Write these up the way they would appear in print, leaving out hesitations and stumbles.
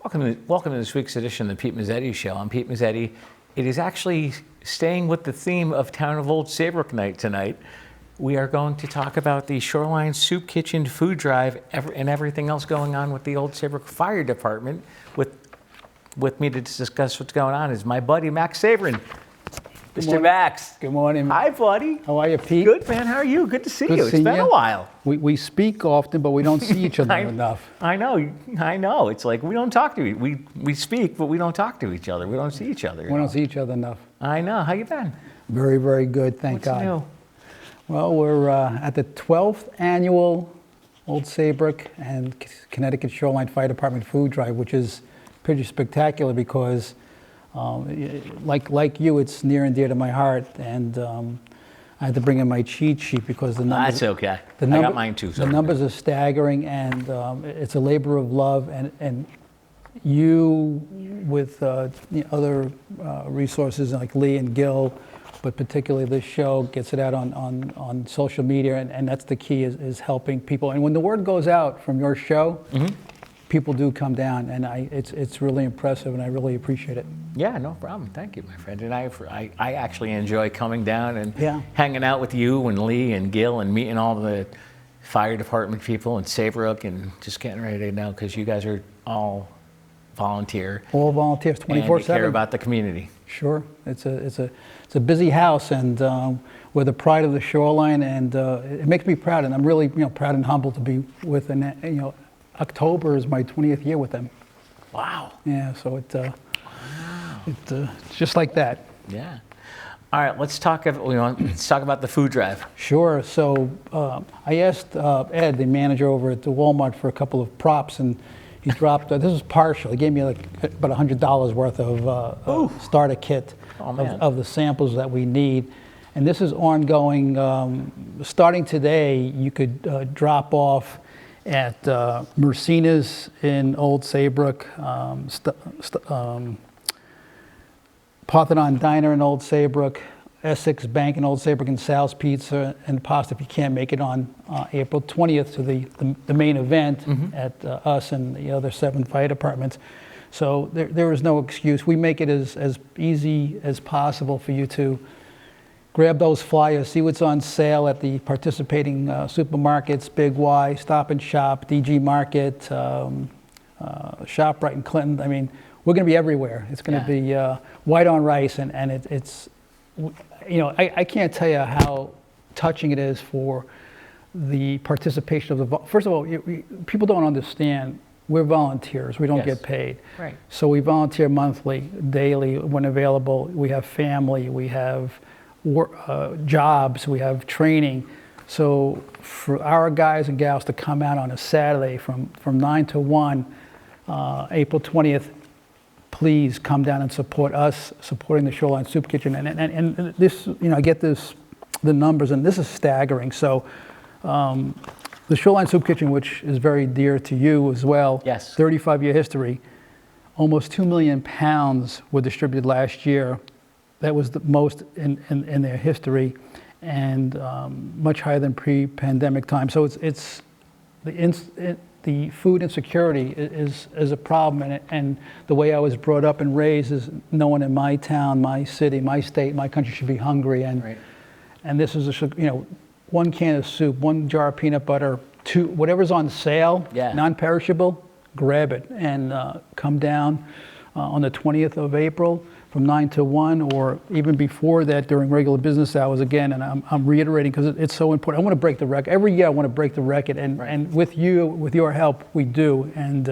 Welcome to this week's edition of the Pete Mezzetti Show. I'm Pete Mezzetti. It is actually staying with the theme of Town of Old Saybrook Night tonight. We are going to talk about the Shoreline Soup Kitchen food drive and everything else going on with the Old Saybrook Fire Department. With me to discuss what's going on is my buddy Max Sabrin. Mr. Max. Good morning. Hi, buddy. How are you, Pete? Good, man. How are you? Good to see you. It's been a while. We speak often, but we don't see each other enough. I know. It's like we don't talk to we speak, but we don't talk to each other. We don't see each other. We don't see each other enough. I know. How you been? Very, very good. Thank God. What's new? Well, we're at the 12th annual Old Saybrook and Connecticut Shoreline Fire Department food drive, which is pretty spectacular because, like you, it's near and dear to my heart, and I had to bring in my cheat sheet because the numbers. That's okay. I got mine too. So. The numbers are staggering, and it's a labor of love, and you with other resources like Lee and Gil, but particularly this show gets it out on social media, and that's the key is helping people. And when the word goes out from your show, people do come down, and it's really impressive, and I really appreciate it. Yeah, no problem. Thank you, my friend. And I actually enjoy coming down and hanging out with you and Lee and Gil and meeting all the fire department people in Saybrook and just getting ready to know because you guys are all volunteer. All volunteers, 24/7. And you care about the community. Sure, it's a busy house, and we're the pride of the shoreline, and it makes me proud, and I'm really proud and humbled to be with, and October is my 20th year with them. Wow. Yeah, so it's just like that. Yeah. All right, let's talk about the food drive. Sure. So I asked Ed, the manager over at the Walmart, for a couple of props, and he dropped. This is partial. He gave me like about $100 worth of starter kit of the samples that we need, and this is ongoing. Starting today, you could drop off at Mercina's in Old Saybrook, Parthenon Diner in Old Saybrook, Essex Bank in Old Saybrook, and Sal's Pizza and Pasta if you can't make it on April 20th to the main event at us and the other 7 fire departments. So there is no excuse. We make it as easy as possible for you to grab those flyers, see what's on sale at the participating supermarkets, Big Y, Stop and Shop, DG Market, ShopRite in Clinton. I mean, we're going to be everywhere. It's going to be white on rice, and it's I can't tell you how touching it is for the participation of the. First of all, people don't understand. We're volunteers. We don't get paid. Right. So we volunteer monthly, daily, when available. We have family. We have jobs, we have training. So for our guys and gals to come out on a Saturday from 9 to 1, April 20th, please come down and support us, supporting the Shoreline Soup Kitchen. And this, I get the numbers, and this is staggering. So the Shoreline Soup Kitchen, which is very dear to you as well, 35-year history, almost 2 million pounds were distributed last year. That was the most in their history, and much higher than pre-pandemic time. So it's the food insecurity is a problem, and the way I was brought up and raised is no one in my town, my city, my state, my country should be hungry, and this is one can of soup, 1 jar of peanut butter, 2 whatever's on sale, non-perishable, grab it and come down on the 20th of April. From 9 to 1, or even before that during regular business hours again, and I'm reiterating because it's so important. I want to break the record. Every year I want to break the record, and with your help, we do. And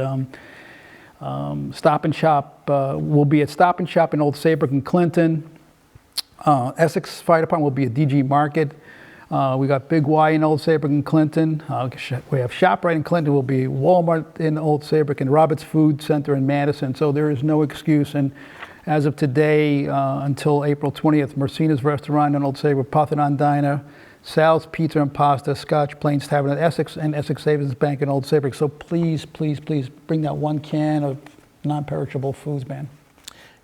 Stop and Shop will be at Stop and Shop in Old Saybrook and Clinton. Essex Fire Department will be at DG Market. We got Big Y in Old Saybrook and Clinton. We have ShopRite in Clinton. Will be Walmart in Old Saybrook and Roberts Food Center in Madison. So there is no excuse. And as of today, until April 20th, Mercina's Restaurant in Old Saybrook, Parthenon Diner, Sal's Pizza and Pasta, Scotch Plains Tavern at Essex, and Essex Savings Bank in Old Saybrook. So please, please, please bring that 1 can of non-perishable foods, man.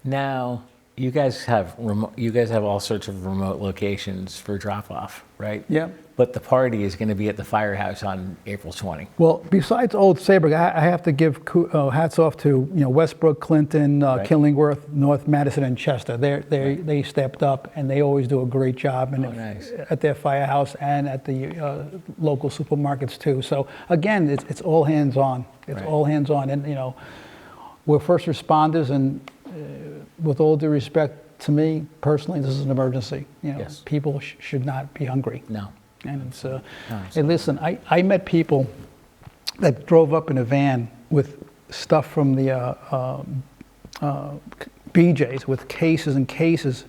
Now, You guys have all sorts of remote locations for drop-off, right? Yeah. But the party is going to be at the firehouse on April 20. Well, besides Old Saybrook, I have to give hats off to Westbrook, Clinton, Right. Killingworth, North Madison, and Chester. They stepped up, and they always do a great job Nice. at their firehouse and at the local supermarkets too. So again, it's all hands on. It's Right. all hands on, and we're first responders, and with all due respect to me personally, this is an emergency. Yes. People should not be hungry. No. And it's, No, hey, listen, I met people that drove up in a van with stuff from the BJ's with cases and cases.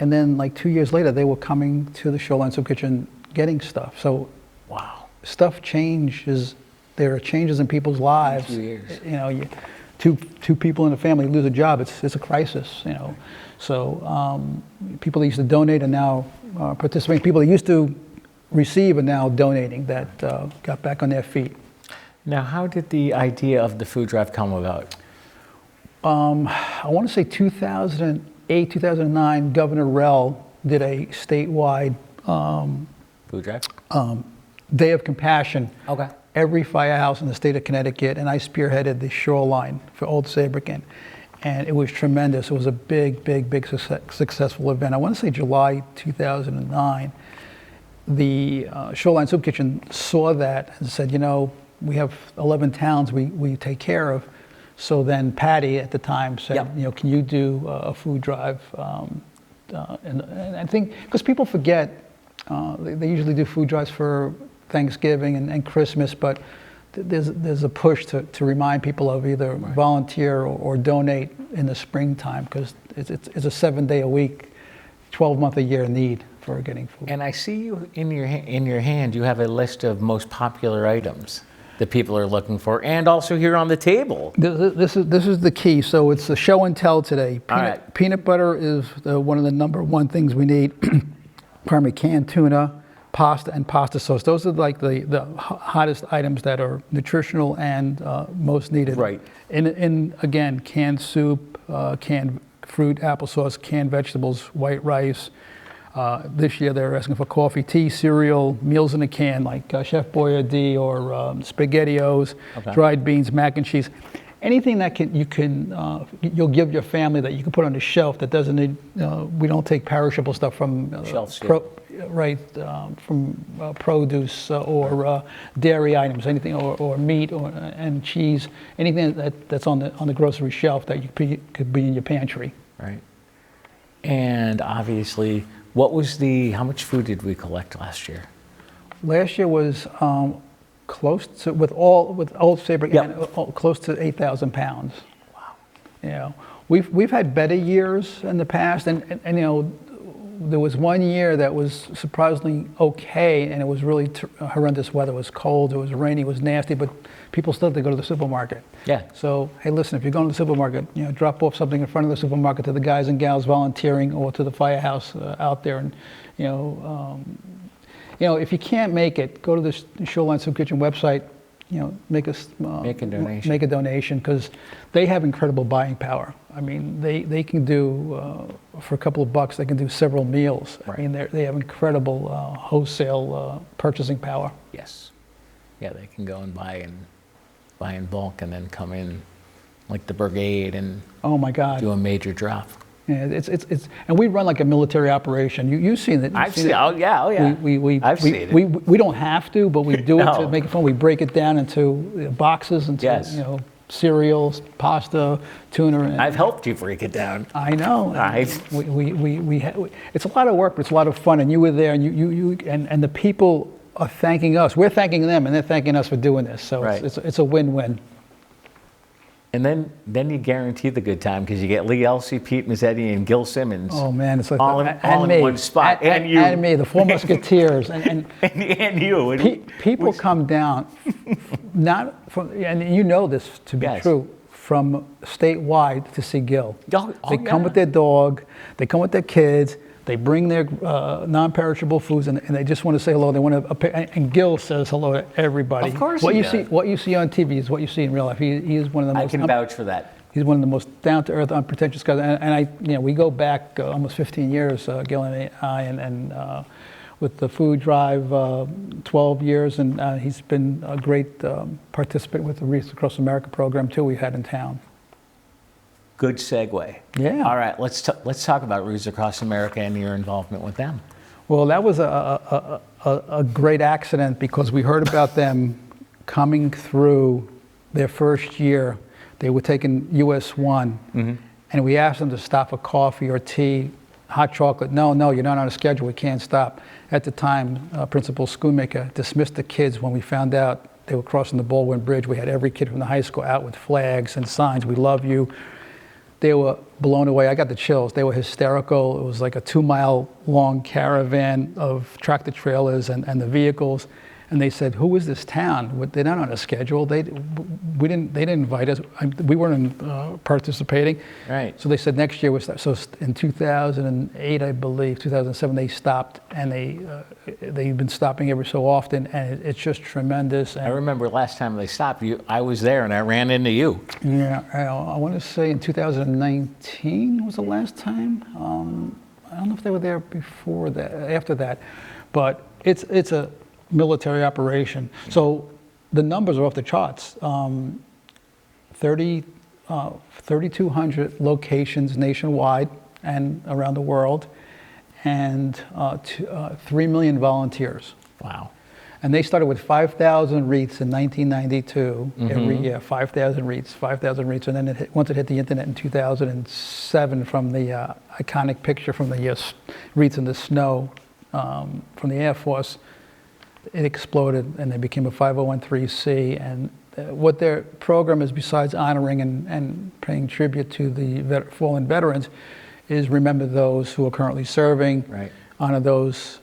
And then like 2 years later, they were coming to the Shoreline Soup Kitchen getting stuff. So Wow. stuff changes. There are changes in people's lives. 2 years. Two people in a family lose a job. It's a crisis, So people that used to donate are now participating. People that used to receive are now donating that got back on their feet. Now, how did the idea of the food drive come about? I want to say 2008, 2009, Governor Rell did a statewide Food drive? Day of Compassion. Okay. Every firehouse in the state of Connecticut, and I spearheaded the Shoreline for Old Saybrook, and it was tremendous. It was a big successful event. I want to say July 2009. The Shoreline Soup Kitchen saw that and said, we have 11 towns we take care of. So then Patty at the time said, Yep. Can you do a food drive? And I think, because people forget, they usually do food drives for Thanksgiving and Christmas, but there's a push to remind people of either volunteer or donate in the springtime, because it's a 7-day-a-week, 12-month-a-year need for getting food. And I see you in your hand, you have a list of most popular items that people are looking for, and also here on the table. This is the key. So it's the show and tell today. All right. Peanut butter is one of the number one things we need. Pardon me, canned tuna, pasta, and pasta sauce. Those are like the hottest items that are nutritional and most needed. Right. In again, canned soup, canned fruit, applesauce, canned vegetables, white rice. This year they're asking for coffee, tea, cereal, meals in a can like Chef Boyardee or SpaghettiOs, Okay. dried beans, mac and cheese. Anything that you'll give your family that you can put on the shelf that doesn't need. We don't take perishable stuff from Shelf stable. from produce or dairy items, anything or meat and cheese, anything that's on the grocery shelf that could be in your pantry. Right. And obviously, how much food did we collect last year? Last year was close to with Old Saybrook, Yep. close to 8,000 pounds. Wow. We've had better years in the past, and there was one year that was surprisingly okay, and it was really horrendous weather. It was cold, it was rainy, it was nasty, but people still had to go to the supermarket. Yeah. So, hey, listen, if you're going to the supermarket, drop off something in front of the supermarket to the guys and gals volunteering, or to the firehouse out there, and if you can't make it, go to the Shoreline Soup Kitchen website. Make a donation. Make a donation, because they have incredible buying power. I mean, they can do for a couple of bucks. They can do several meals. Right. I mean, they have incredible wholesale purchasing power. Yes. Yeah, they can go and buy in bulk and then come in like the brigade and Oh my God! do a major drop. Yeah, it's and we run like a military operation. You've seen it. I've seen it. Oh yeah. I've seen it. We don't have to, but we do it No. to make it fun. We break it down into boxes, into Yes. cereals, pasta, tuna. And I've helped you break it down. I know. Right. It's a lot of work, but it's a lot of fun. And you were there, and you and the people are thanking us. We're thanking them, and they're thanking us for doing this. So Right. it's a win-win. And then you guarantee the good time, because you get Lee Elsey, Pete Mezzetti, and Gil Simmons. Oh man, it's like all in one spot. And you. and me, the four Musketeers, and and you. And people come down, not from, and this to be Yes. true, from statewide to see Gil. Oh, They come with their dog, they come with their kids, they bring their non-perishable foods, and they just want to say hello. They want to, and Gil says hello to everybody. Of course what he you does. see, what you see on TV is what you see in real life. He is one of the I most. can vouch for that. He's one of the most down-to-earth, unpretentious guys. We go back almost 15 years, Gil and I, and with the food drive, 12 years, and he's been a great participant with the Wreaths Across America program too we had in town. Good segue. Yeah. All right, let's talk about Wreaths Across America and your involvement with them. Well, that was a great accident because we heard about them coming through their first year. They were taking US 1, and we asked them to stop for coffee or tea, hot chocolate. No, you're not on a schedule. We can't stop. At the time, Principal Schoonmaker dismissed the kids when we found out they were crossing the Baldwin Bridge. We had every kid from the high school out with flags and signs. We love you. They were blown away. I got the chills. They were hysterical. It was like a 2-mile long caravan of tractor trailers and the vehicles. And they said, "Who is this town? They're not on a schedule. They didn't invite us. We weren't participating." Right. So they said next year was so in 2008, I believe, 2007 they stopped, and they've been stopping every so often, and it's just tremendous. And I remember last time they stopped you, I was there and I ran into you. yeah, I want to say in 2019 was the last time. I don't know if they were there before that, after that, but it's a military operation. So the numbers are off the charts. 3,200 locations nationwide and around the world, and 3 million volunteers. Wow. And they started with 5,000 wreaths in 1992, every year, 5,000 wreaths, and then once it hit the internet in 2007 from the iconic picture from the wreaths in the snow from the Air Force, it exploded and they became a 501(c)(3). And what their program is, besides honoring and paying tribute to the fallen veterans, is remember those who are currently serving, right. Honor those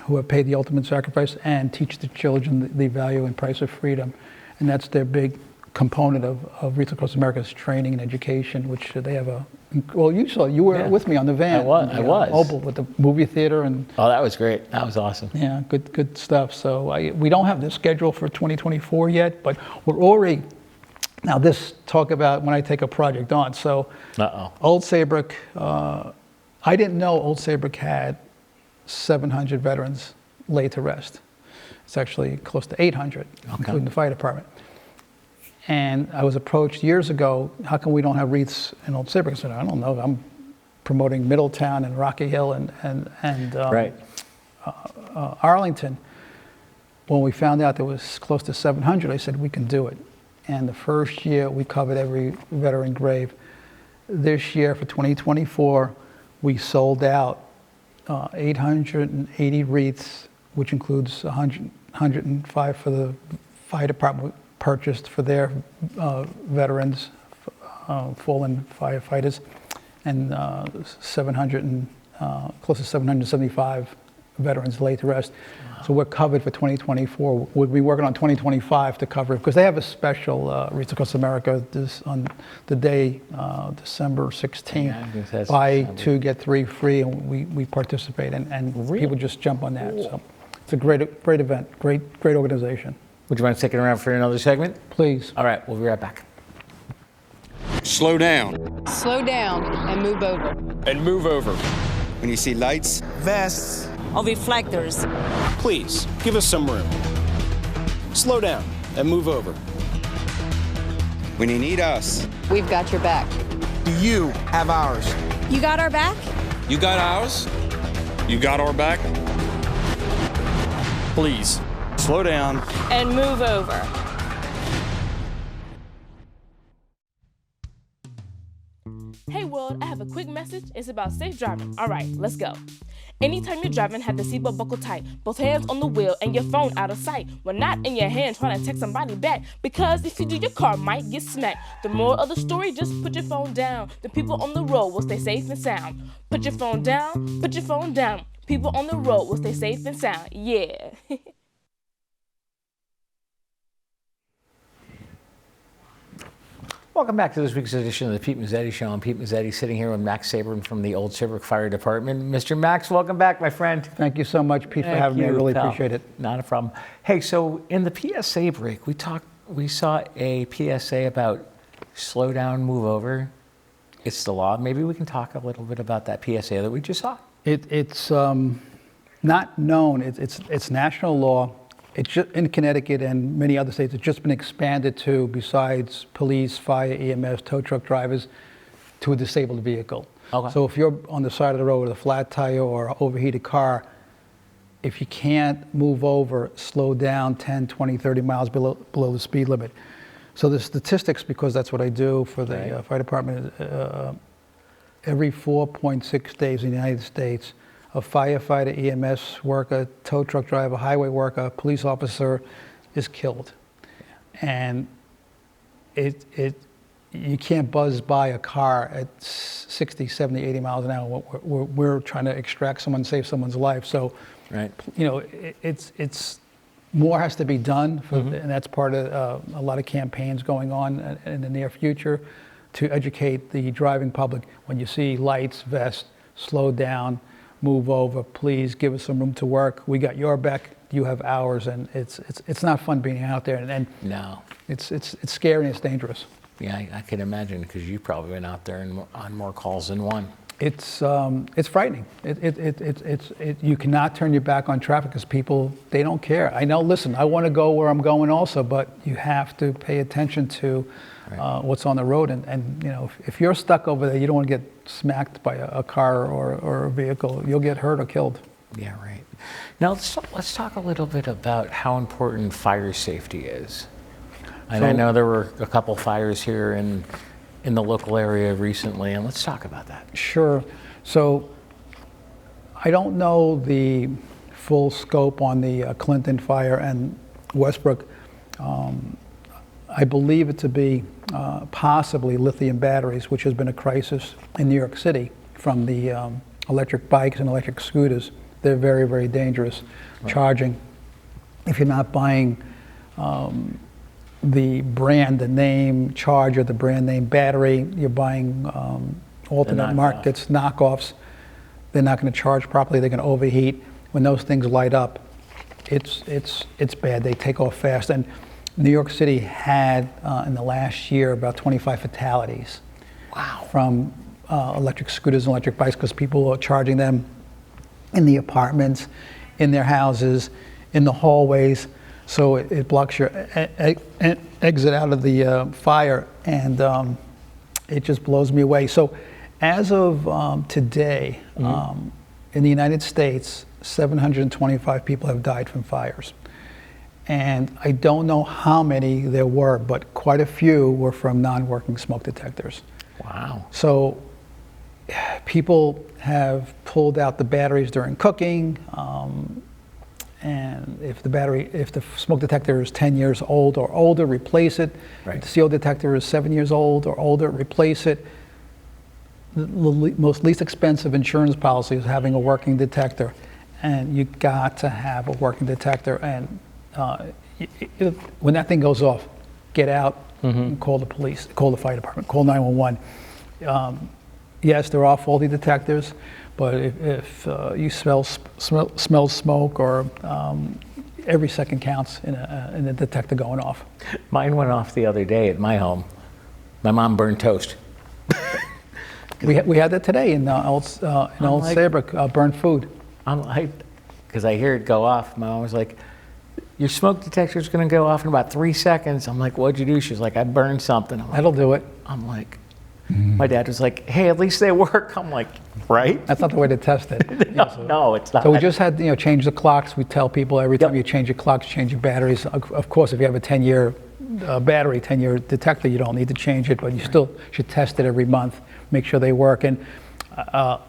who have paid the ultimate sacrifice, and teach the children the value and price of freedom. And that's their big component of Wreaths Across America's training and education, which they have you were with me on the van. I was. Opal with the movie theater and. Oh, that was great. That was awesome. Yeah, good stuff. So we don't have the schedule for 2024 yet, but we're already, now this talk about when I take a project on. So Old Saybrook, I didn't know Old Saybrook had 700 veterans laid to rest. It's actually close to 800, including the fire department. And I was approached years ago, how come we don't have wreaths in Old Saybrook? I said, I don't know, I'm promoting Middletown and Rocky Hill and Arlington. When we found out there was close to 700, I said, we can do it. And the first year, we covered every veteran grave. This year, for 2024, we sold out 880 wreaths, which includes 105 for the fire department purchased for their veterans, fallen firefighters, and 700 and close to 775 veterans laid to rest. Wow. So we're covered for 2024. We'll be working on 2025 to cover it, because they have a special Wreaths Across America on the day, December 16th. Buy 2, get 3 free, and we participate, and really? People just jump on that. So it's a great event, great organization. Would you mind sticking around for another segment? Please. All right, we'll be right back. Slow down. Slow down and move over. And move over. When you see lights, vests, or reflectors, please give us some room. Slow down and move over. When you need us, we've got your back. Do you have ours? You got our back? You got ours? You got our back? Please, slow down and move over. Hey world, I have a quick message. It's about safe driving. All right, let's go. Anytime you're driving, have the seatbelt buckled tight, both hands on the wheel and your phone out of sight. When not in your hand, trying to text somebody back, because if you do, your car might get smacked. The moral of the story, just put your phone down. The people on the road will stay safe and sound. Put your phone down, put your phone down. People on the road will stay safe and sound. Yeah. Welcome back to this week's edition of the Pete Mezzetti Show. I'm Pete Mezzetti, sitting here with Max Sabrin from the Old Saybrook Fire Department. Mr. Max, welcome back, my friend. Thank you so much, Pete, for having me. I really appreciate it. Not a problem. Hey, so in the PSA break, we saw a PSA about slow down, move over. It's the law. Maybe we can talk a little bit about that PSA that we just saw. It's not known. It's national law. It's just in Connecticut and many other states. It's just been expanded to, besides police, fire, EMS, tow truck drivers, to a disabled vehicle. Okay. So if you're on the side of the road with a flat tire or overheated car, if you can't move over, slow down 10, 20, 30 miles below the speed limit. So the statistics, because that's what I do for the fire department, every 4.6 days in the United States, a firefighter, EMS worker, tow truck driver, highway worker, police officer is killed. And you can't buzz by a car at 60, 70, 80 miles an hour. We're trying to extract someone, save someone's life. So, it's more has to be done, and that's part of a lot of campaigns going on in the near future to educate the driving public. When you see lights, vests, slow down, move over, please give us some room to work. We got your back, you have ours, and it's not fun being out there. And No. it's scary and it's dangerous. Yeah, I can imagine, because you've probably been out there on more calls than one. It's frightening. You cannot turn your back on traffic because people, they don't care. I know, listen, I want to go where I'm going also, but you have to pay attention to what's on the road. And if you're stuck over there, you don't want to get smacked by a car or a vehicle. You'll get hurt or killed. Yeah, right. Now let's talk a little bit about how important fire safety is. And I know there were a couple fires here in the local area recently, and let's talk about that. Sure. So I don't know the full scope on the Clinton fire and Westbrook. I believe it to be possibly lithium batteries, which has been a crisis in New York City from the electric bikes and electric scooters. They're very, very dangerous. Right. Charging. If you're not buying the brand, the name charger, the brand name battery, you're buying alternate markets, knockoffs. They're not going to charge properly. They're going to overheat. When those things light up, it's bad. They take off fast. And New York City had in the last year about 25 fatalities. Wow. From electric scooters and electric bikes, because people are charging them in the apartments, in their houses, in the hallways. So it blocks your exit out of the fire, and it just blows me away. So as of today, in the United States, 725 people have died from fires. And I don't know how many there were, but quite a few were from non-working smoke detectors. Wow. So people have pulled out the batteries during cooking, and if the smoke detector is 10 years old or older, replace it. Right. If the CO detector is 7 years old or older, replace it. The most least expensive insurance policy is having a working detector, and you got to have a working detector. And when that thing goes off, get out and call the police, call the fire department, call 911. Yes, there are faulty detectors, but if you smell smoke, or every second counts in a detector going off. Mine went off the other day at my home. My mom burned toast. We had that today in Old Saybrook, burnt food. I'm like, because I hear it go off. My mom was like, "Your smoke detector's going to go off in about 3 seconds." I'm like, "What'd you do?" She's like, "I burned something." I'm like, that'll do it. I'm like, my dad was like, "Hey, at least they work." I'm like, right? That's not the way to test it. No, it's not. So we just had, change the clocks. We tell people every time you change your clocks, change your batteries. Of course, if you have a 10-year battery, 10-year detector, you don't need to change it, but you still should test it every month, make sure they work. And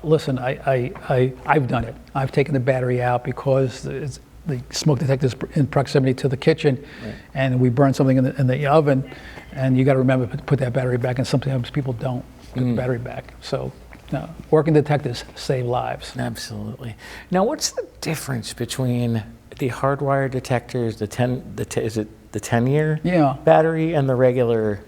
listen, I've done it. I've taken the battery out because the smoke detector is in proximity to the kitchen, and we burn something in the oven, and you got to remember to put that battery back, and sometimes people don't put the battery back. So working detectors save lives. Absolutely. Now, what's the difference between the hardwired detectors, is it the 10-year battery, and the regular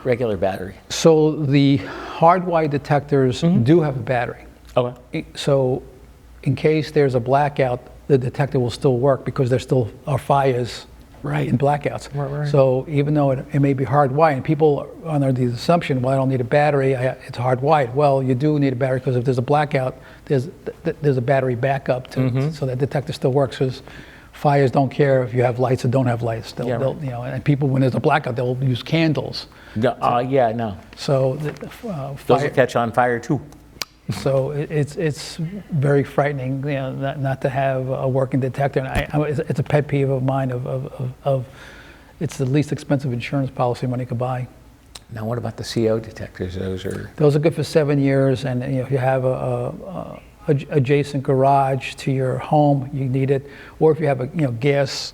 battery? So the hardwired detectors do have a battery. Okay. So in case there's a blackout, the detector will still work because there still are fires Right. in blackouts. Right. So even though it may be hardwired, and people are under the assumption, well, I don't need a battery, it's hardwired. Well, you do need a battery because if there's a blackout, there's a battery backup so that detector still works. Because fires don't care if you have lights or don't have lights. They'll and people, when there's a blackout, they'll use candles. No. So Those will catch on fire too. so it's very frightening, not to have a working detector. And it's a pet peeve of mine. Of it's the least expensive insurance policy money could buy. Now, what about the CO detectors? Those are good for 7 years, and if you have a adjacent garage to your home, you need it. Or if you have a gas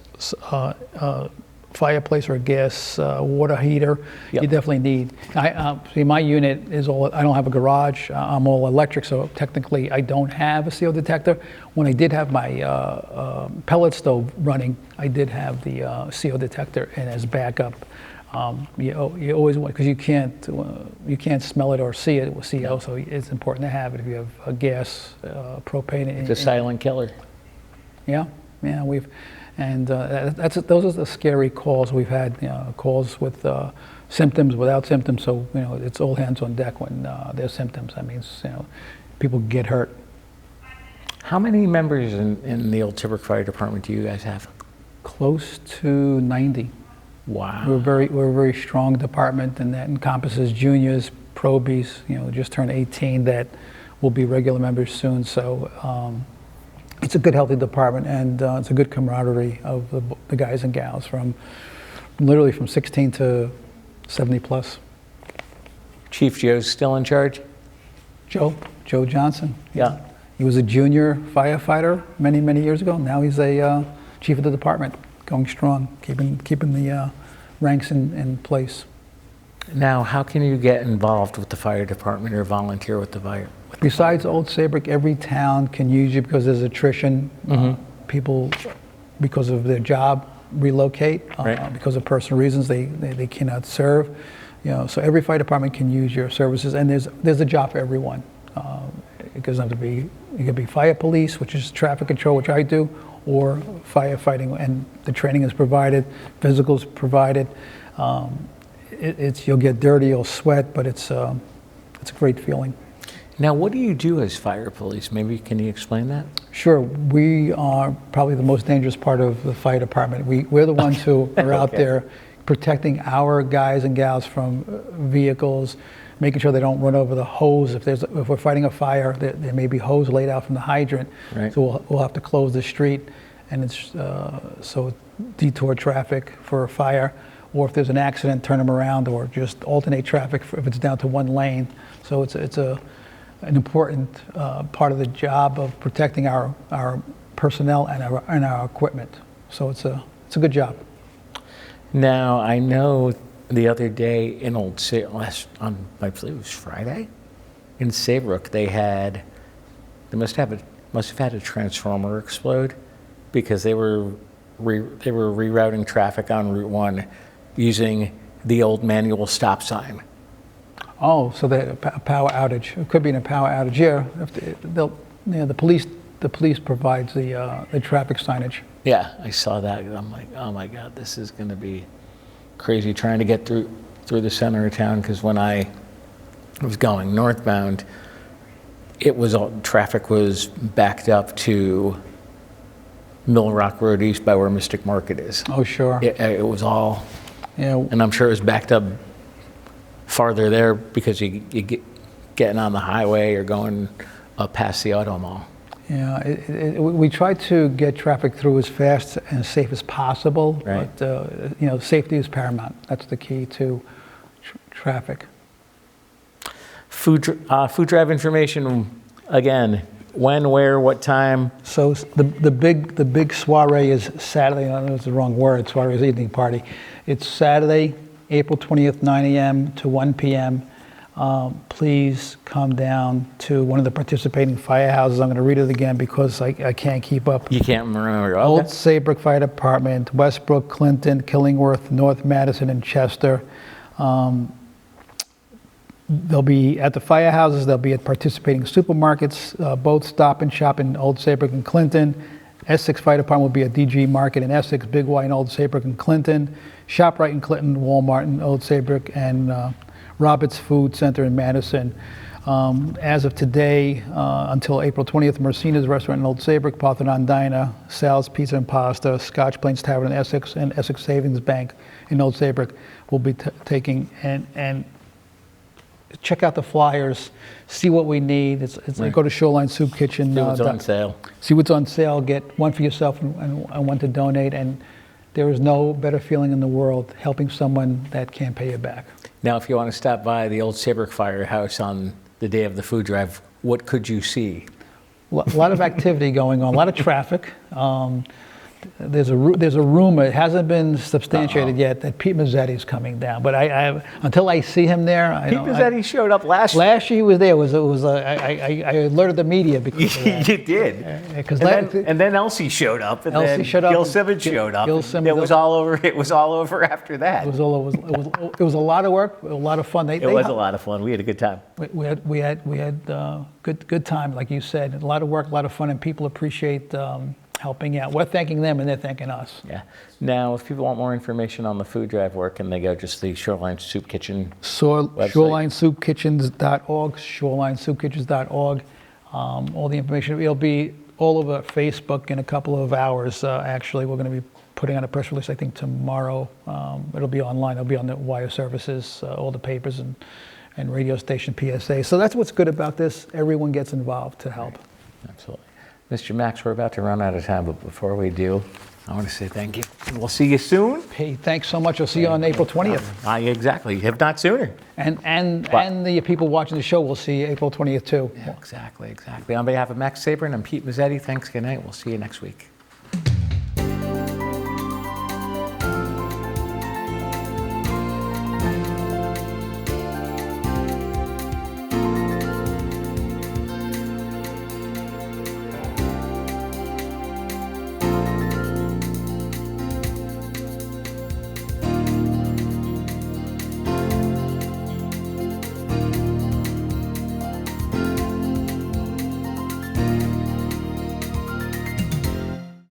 fireplace or a gas water heater, you definitely need. See, my unit is all, I don't have a garage, I'm all electric, so technically I don't have a CO detector. When I did have my pellet stove running, I did have the CO detector and as backup. You always want, because you can't smell it or see it with CO, so it's important to have it if you have a gas, propane. It's a silent killer. Yeah, those are the scary calls we've had. Calls with symptoms, without symptoms. So it's all hands on deck when there's symptoms. That means people get hurt. How many members in the Old Saybrook Fire Department do you guys have? Close to 90. Wow. We're a very strong department, and that encompasses juniors, probies. Just turned 18 that will be regular members soon. So. It's a good, healthy department, and it's a good camaraderie of the guys and gals literally from 16 to 70 plus. Chief Joe's still in charge? Joe Johnson. Yeah. He was a junior firefighter many, many years ago. Now he's a chief of the department, going strong, keeping the ranks in place. Now, how can you get involved with the fire department or volunteer with the fire? Besides Old Saybrook, every town can use you because there's attrition. People, because of their job, relocate. Because of personal reasons, they cannot serve. So every fire department can use your services, and there's a job for everyone. It could be fire police, which is traffic control, which I do, or firefighting, and the training is provided, physicals provided. You'll get dirty, you'll sweat, but it's a great feeling. Now, what do you do as fire police? Maybe can you explain that? Sure. We are probably the most dangerous part of the fire department. We're the ones who are out there protecting our guys and gals from vehicles, making sure they don't run over the hose. If we're fighting a fire, there may be hose laid out from the hydrant, so we'll have to close the street, and it's so detour traffic for a fire. Or if there's an accident, turn them around, or just alternate traffic if it's down to one lane. So it's an important part of the job of protecting our personnel and our equipment. So it's a good job. Now, I know the other day in I believe it was Friday, in Saybrook, they must have had a transformer explode because they were rerouting traffic on Route 1 using the old manual stop sign. Oh, so a power outage. It could be in a power outage. Yeah, the police provides the traffic signage. Yeah, I saw that. I'm like, oh my God, this is going to be crazy trying to get through the center of town, because when I was going northbound, traffic was backed up to Mill Rock Road East by where Mystic Market is. Oh, sure. It was all, yeah. And I'm sure it was backed up farther there because you get getting on the highway or going up past the auto mall. Yeah, we try to get traffic through as fast and as safe as possible, right. But safety is paramount. That's the key to traffic. Food drive information again. When, where, what time? So the big soiree is Saturday. I know it's the wrong word. Soiree is evening party. It's Saturday, April 20th, 9 a.m. to 1 p.m. Please come down to one of the participating firehouses. I'm going to read it again because I can't keep up. You can't remember. Okay. Old Saybrook Fire Department, Westbrook, Clinton, Killingworth, North Madison, and Chester. They'll be at the firehouses. They'll be at participating supermarkets, both Stop and Shop in Old Saybrook and Clinton, Essex Fire Department will be at DG Market in Essex, Big Y in Old Saybrook and Clinton, ShopRite in Clinton, Walmart in Old Saybrook, and Roberts Food Center in Madison. As of today, until April 20th, Mercina's Restaurant in Old Saybrook, Parthenon Diner, Sal's Pizza and Pasta, Scotch Plains Tavern in Essex, and Essex Savings Bank in Old Saybrook will be taking, and check out the flyers, see what we need. It's go to Shoreline Soup Kitchen. See what's on sale. See what's on sale, get one for yourself and one to donate, and there is no better feeling in the world helping someone that can't pay you back. Now, if you want to stop by the Old Saybrook Firehouse on the day of the food drive, what could you see? A lot of activity going on, a lot of traffic. There's a rumor, it hasn't been substantiated yet, that Pete Mezzetti is coming down. But until I see him there, Pete Mezzetti showed up last year. Last year he was there. I alerted the media because of that. You did. And then Elsie showed up, and Elsie then showed up, Gil Simmons showed up. Gil and Simmons- it was all over. It was all over after that. It was a lot of work, a lot of fun. It was a lot of fun. We had a good time. We had good time, like you said. A lot of work, a lot of fun, and people appreciate helping out. We're thanking them, and they're thanking us. Yeah. Now, if people want more information on the food drive, where can they go? Just the Shoreline Soup Kitchen website? ShorelineSoupKitchens.org, ShorelineSoupKitchens.org. All the information. It'll be all over Facebook in a couple of hours. Actually, we're going to be putting out a press release, I think, tomorrow. It'll be online. It'll be on the wire services, all the papers and radio station PSA. So that's what's good about this. Everyone gets involved to help. Absolutely. Mr. Max, we're about to run out of time, but before we do, I want to say thank you. And we'll see you soon. Hey, thanks so much. I'll see you on April 20th. Exactly, if not sooner. And the people watching the show will see April 20th too. Yeah, exactly. On behalf of Max Sabrin and Pete Mezzetti, thanks, good night. We'll see you next week.